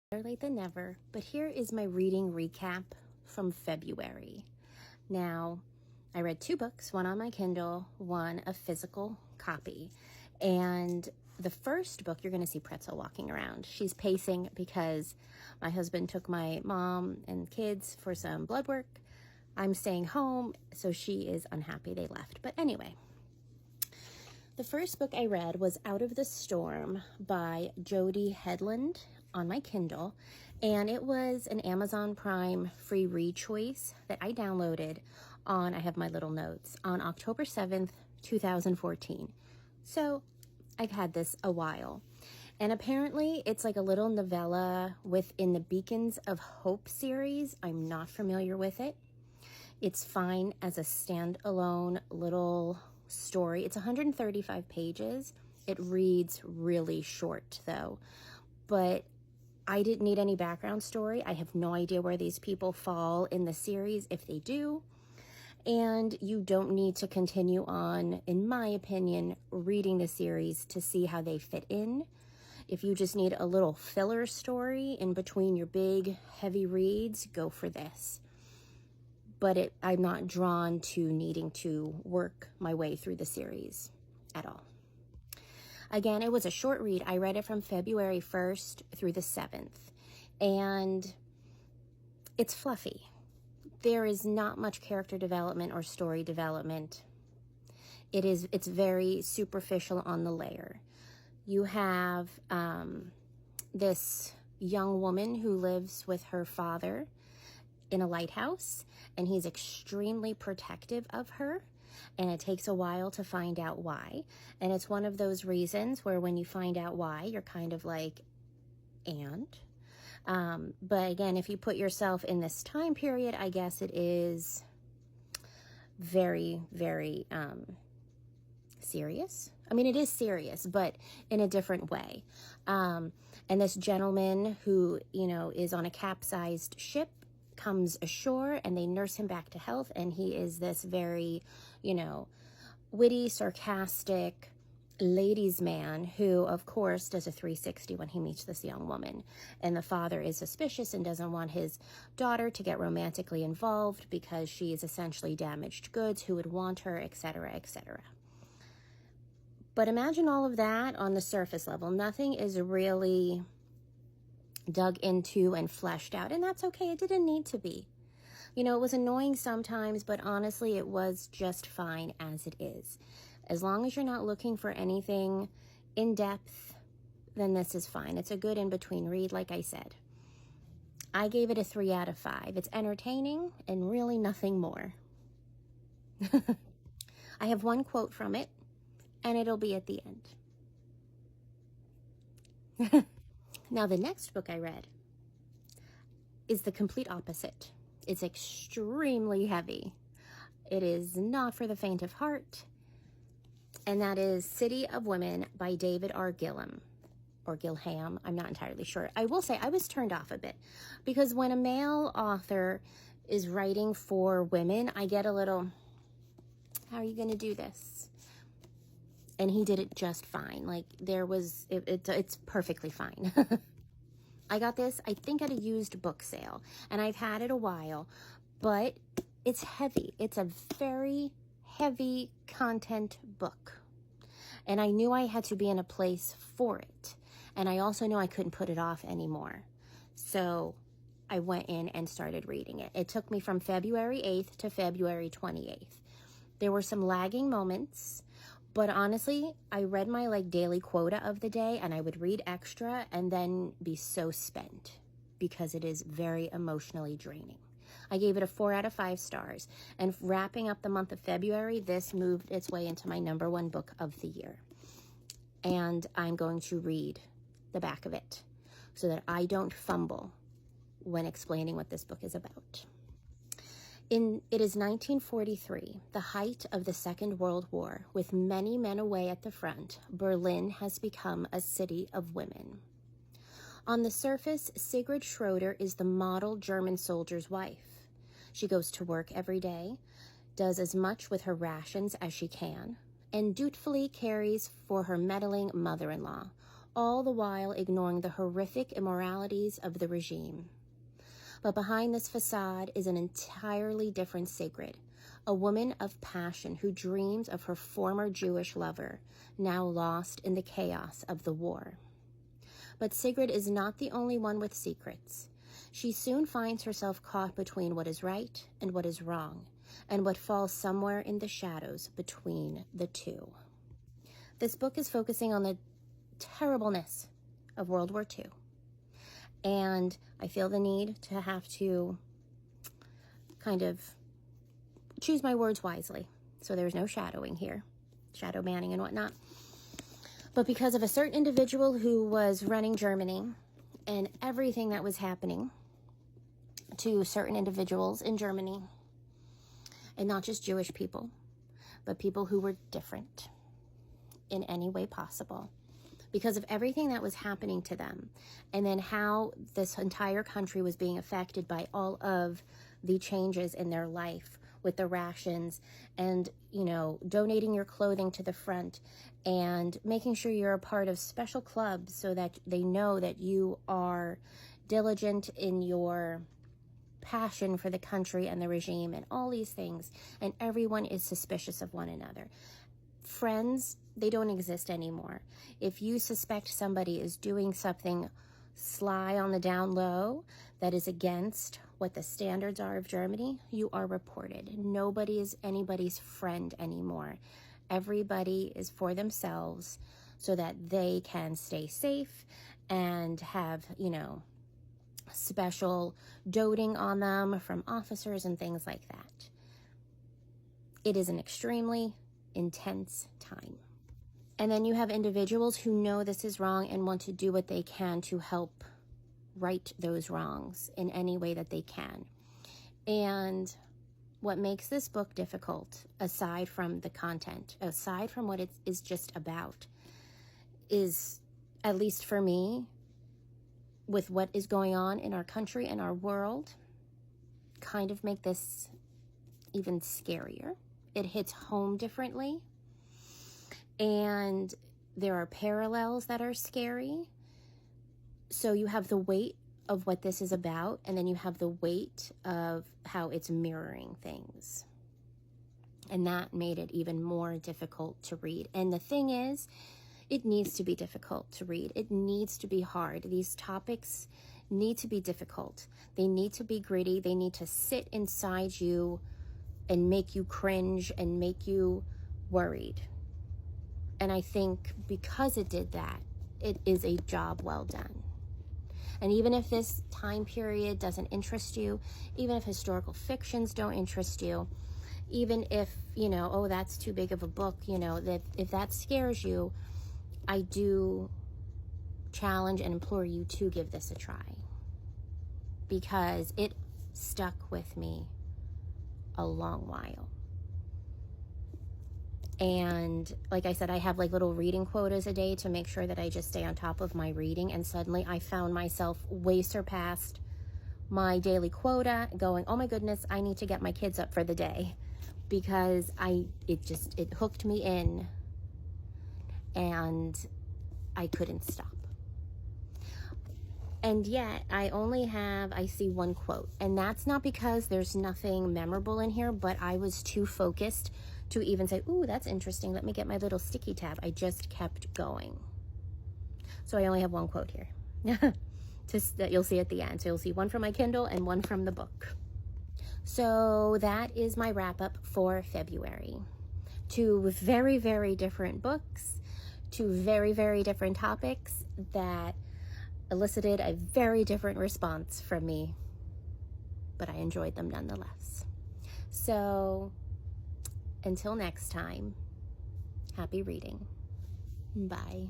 Better late than never, but here is my reading recap from February. Now, I read 2 books, one on my Kindle, one a physical copy. And the first book, you're going to see Pretzel walking around. She's pacing because my husband took my mom and kids for some blood work. I'm staying home, so she is unhappy they left. But anyway, the first book I read was Out of the Storm by Jodi Headland on my Kindle, and it was an Amazon Prime free read choice that I downloaded on, I have my little notes, on October 7th, 2014. So I've had this a while. And apparently it's like a little novella within the Beacons of Hope series. I'm not familiar with it. It's fine as a standalone little story. It's 135 pages. It reads really short though, but I didn't need any background story. I have no idea where these people fall in the series, if they do. And you don't need to continue on, in my opinion, reading the series to see how they fit in. If you just need a little filler story in between your big, heavy reads, go for this. But I'm not drawn to needing to work my way through the series at all. Again, it was a short read. I read it from February 1st through the 7th, and it's fluffy. There is not much character development or story development. It's very superficial on the layer. You have this young woman who lives with her father in a lighthouse, and he's extremely protective of her. And it takes a while to find out why. And it's one of those reasons where when you find out why, you're kind of like, and? But again, if you put yourself in this time period, I guess it is very, very serious. I mean, it is serious, but in a different way. And this gentleman who, is on a capsized ship comes ashore, and they nurse him back to health, and he is this very, witty, sarcastic ladies' man who, of course, does a 360 when he meets this young woman. And the father is suspicious and doesn't want his daughter to get romantically involved because she is essentially damaged goods, who would want her, etc., etc. But imagine all of that on the surface level. Nothing is really dug into and fleshed out, and that's okay. It didn't need to be. It was annoying sometimes, but honestly, it was just fine as it is. As long as you're not looking for anything in depth, then this is fine. It's a good in-between read, like I said. I gave it a 3 out of 5. It's entertaining and really nothing more. I have one quote from it, and it'll be at the end. Now, the next book I read is the complete opposite. It's extremely heavy. It is not for the faint of heart. And that is City of Women by David R. Gilham, or Gilham. I'm not entirely sure. I will say I was turned off a bit because when a male author is writing for women, I get a little, how are you going to do this? And he did it just fine. Like, it's perfectly fine. I got this, I think, at a used book sale, and I've had it a while, but it's heavy. It's a very heavy content book, and I knew I had to be in a place for it, and I also knew I couldn't put it off anymore. So I went in and started reading it. It took me from February 8th to February 28th. There were some lagging moments, but honestly, I read my daily quota of the day, and I would read extra and then be so spent because it is very emotionally draining. I gave it a 4 out of 5 stars. And wrapping up the month of February, this moved its way into my #1 book of the year. And I'm going to read the back of it so that I don't fumble when explaining what this book is about. It is 1943, the height of the Second World War. With many men away at the front, Berlin has become a city of women. On the surface, Sigrid Schroeder is the model German soldier's wife. She goes to work every day, does as much with her rations as she can, and dutifully cares for her meddling mother-in-law, all the while ignoring the horrific immoralities of the regime. But behind this facade is an entirely different Sigrid, a woman of passion who dreams of her former Jewish lover, now lost in the chaos of the war. But Sigrid is not the only one with secrets. She soon finds herself caught between what is right and what is wrong, and what falls somewhere in the shadows between the two. This book is focusing on the terribleness of World War II. And I feel the need to have to kind of choose my words wisely. So there's no shadowing here, shadow banning and whatnot. But because of a certain individual who was running Germany and everything that was happening to certain individuals in Germany, and not just Jewish people, but people who were different in any way possible, because of everything that was happening to them, and then how this entire country was being affected by all of the changes in their life with the rations and, you know, donating your clothing to the front and making sure you're a part of special clubs so that they know that you are diligent in your passion for the country and the regime and all these things, and everyone is suspicious of one another. Friends, they don't exist anymore. If you suspect somebody is doing something sly on the down low that is against what the standards are of Germany, you are reported. Nobody is anybody's friend anymore. Everybody is for themselves so that they can stay safe and have, you know, special doting on them from officers and things like that. It is an extremely intense time. And then you have individuals who know this is wrong and want to do what they can to help right those wrongs in any way that they can. And what makes this book difficult, aside from the content, aside from what it is just about, is, at least for me, with what is going on in our country and our world, kind of make this even scarier. It hits home differently. And there are parallels that are scary. So you have the weight of what this is about, and then you have the weight of how it's mirroring things. And that made it even more difficult to read. And the thing is, it needs to be difficult to read. It needs to be hard. These topics need to be difficult. They need to be gritty. They need to sit inside you and make you cringe and make you worried. And I think because it did that, it is a job well done. And even if this time period doesn't interest you, even if historical fictions don't interest you, even if, you know, oh, that's too big of a book, you know, that if that scares you, I do challenge and implore you to give this a try, because it stuck with me a long while. And like I said, I have like little reading quotas a day to make sure that I just stay on top of my reading. And suddenly I found myself way surpassed my daily quota, going, oh my goodness, I need to get my kids up for the day, because it hooked me in and I couldn't stop. And yet I see one quote, and that's not because there's nothing memorable in here, but I was too focused to even say, ooh, that's interesting. Let me get my little sticky tab. I just kept going. So I only have one quote here that you'll see at the end. So you'll see one from my Kindle and one from the book. So that is my wrap up for February. Two very, very different books, two very, very different topics that elicited a very different response from me, but I enjoyed them nonetheless. So until next time, happy reading. Bye.